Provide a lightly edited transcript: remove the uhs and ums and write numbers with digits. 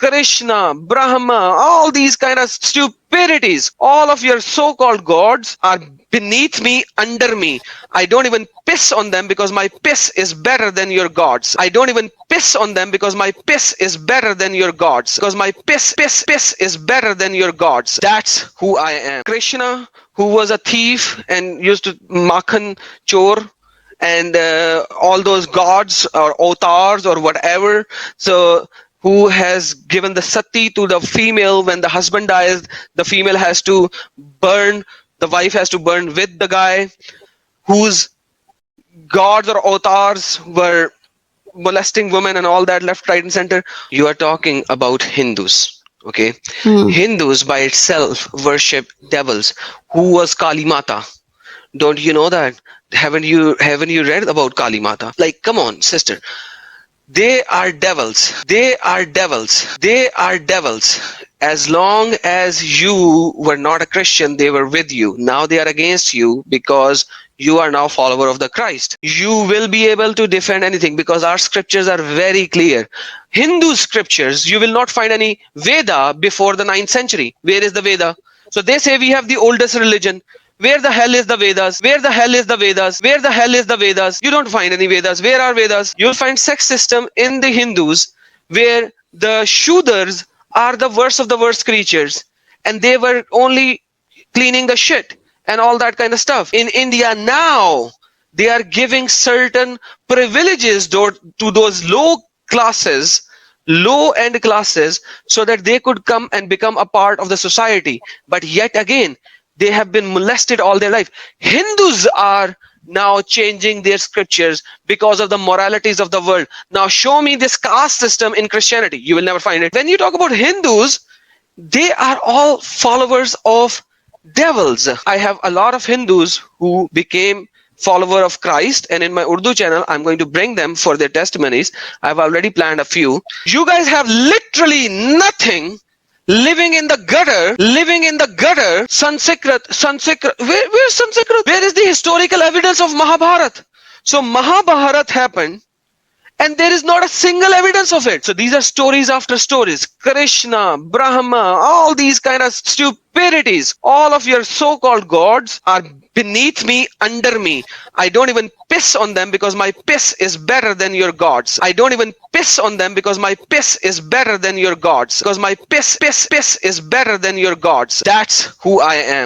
Krishna, Brahma, all these kind of stupidities. All of your so-called gods are beneath me, under me. I don't even piss on them because my piss is better than your gods. I don't even piss on them because my piss is better than your gods. Because my piss is better than your gods. That's who I am. Krishna, who was a thief and used to makhan chor, and all those gods or avatars or whatever, so who has given the sati to the female. When the husband dies, the female has to burn, the wife has to burn with the guy, whose gods or avatars were molesting women and all that, left, right and center. You are talking about Hindus. Okay, Hindus by itself worship devils. Who was Kali Mata? Don't you know that? Haven't you read about Kali Mata? Like, come on, sister. They are devils. They are devils. They are devils. As long as you were not a Christian, they were with you. Now they are against you because you are now follower of the Christ. You will be able to defend anything because our scriptures are very clear. Hindu scriptures, you will not find any Veda before the 9th century. Where is the Veda? So they say we have the oldest religion. Where the hell is the Vedas? Where the hell is the Vedas? Where the hell is the Vedas? You don't find any Vedas. Where are Vedas? You'll find sex system in the Hindus where the Shudras are the worst of the worst creatures, and they were only cleaning the shit and all that kind of stuff. In India now, they are giving certain privileges to those low-end classes, so that they could come and become a part of the society. But yet again, they have been molested all their life. Hindus are now changing their scriptures because of the moralities of the world. Now show me this caste system in Christianity. You will never find it. When you talk about Hindus, they are all followers of devils. I have a lot of Hindus who became follower of Christ, and in my Urdu channel I'm going to bring them for their testimonies. I've already planned a few. You guys have literally nothing. Living in the gutter, Sanskrit. Where's Sanskrit? Where is the historical evidence of Mahabharata? So Mahabharata happened, and there is not a single evidence of it. So these are stories after stories. Krishna, Brahma, all these kind of stupidities. All of your so-called gods are beneath me, under me. I don't even piss on them because my piss is better than your gods. I don't even piss on them because my piss is better than your gods. Because my piss is better than your gods. That's who I am.